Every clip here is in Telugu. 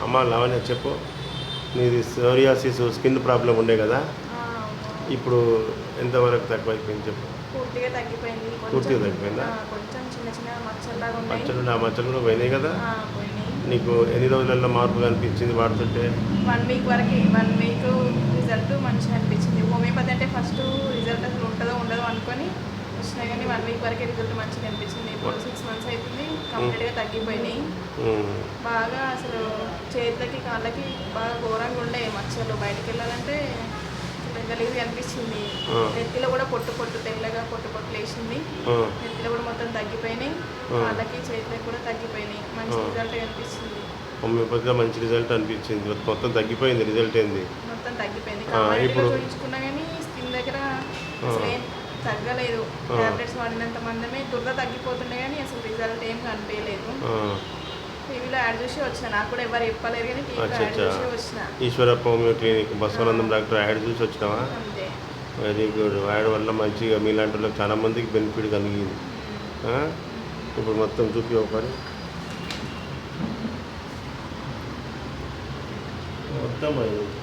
అమ్మ లావణ్య చెప్పు, నీది సోరియాసిస్ స్కిన్ ప్రాబ్లం ఉండే కదా, ఇప్పుడు ఎంతవరకు తక్కువైపోయింది చెప్పు. పూర్తిగా తగ్గిపోయింది. పూర్తిగా తగ్గిపోయిందా? కొంచెం చిన్న చిన్న మచ్చల్లాగా ఉన్నాయి. మచ్చలు ఆ మచ్చలు కూడా పోయినాయి కదా. పోయినాయి. నీకు ఎన్ని రోజులలో మార్పు కనిపించింది వాడుతుంటే? 1 వీక్ వరకు 1 వీక్ రిజల్ట్ మంచిగా అనిపించింది. హోమియోపతి అంటే ఫస్ట్ రిజల్ట్ అసలు ఉంటుందో ఉండదో అనుకొని వచ్చినాయి, కానీ 1 వీక్ వరకే రిజల్ట్ మంచిగా అనిపించింది. ఇప్పుడు 6 months అవుతుంది, కంప్లీట్గా తగ్గిపోయినాయి. బాగా అసలు చేతులకి కాళ్ళకి బాగా ఘోరంగా ఉండే మచ్చలు, బయటకు వెళ్ళాలంటే గలీజ్గా అనిపించింది. నెత్తిలో కూడా పొట్టు పొట్టు తెల్లగా పొట్టు పొట్టు లేచింది. నెత్తిలో కూడా మొత్తం తగ్గిపోయినాయి, కాళ్ళకి చేతులకి కూడా తగ్గిపోయినాయి. మంచి రిజల్ట్ అనిపించింది. హోమియోపతిలో మంచి రిజల్ట్ అనిపించింది, మొత్తం తగ్గిపోయింది. రిజల్ట్ ఏంది? మొత్తం తగ్గిపోయింది. కామారెడ్డిలో చూపించుకున్నా కానీ స్కిన్ దగ్గర అసలు ఏం తగ్గలేదు. టాబ్లెట్స్ వాడినంత మందమే దురద తగ్గిపోతుండే కానీ అసలు రిజల్ట్ ఏం కనిపించలేదు. టీవీలో యాడ్ చూసి వచ్చిన, నాకు కూడా ఎవరు చెప్పలేరు కానీ టీవీలో యాడ్ చూసి వచ్చిన. Eeshwarappa homeo clinic Basavanandam doctor add చూసి వచ్చినావా? అంతే. Very good. యాడ్ వల్ల మంచిగా మీలాంటి వాళ్ళకి చాలా మందికి బెనిఫిట్ కలిగింది. ఇప్పుడు మొత్తం చూపి ఒకసారి మొత్తం వెరీ గుడ్.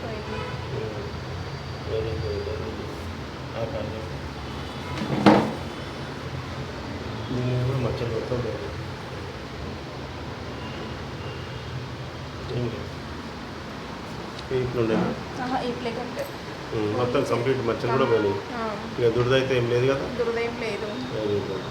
దీని కూడా మచ్చలు మొత్తం లేదు. ఇట్లుండే మొత్తం కంప్లీట్ మచ్చలు కూడా పోయినాయి. ఇక దురద అయితే ఏం లేదు కదా. దురద ఏం లేదు. Very good.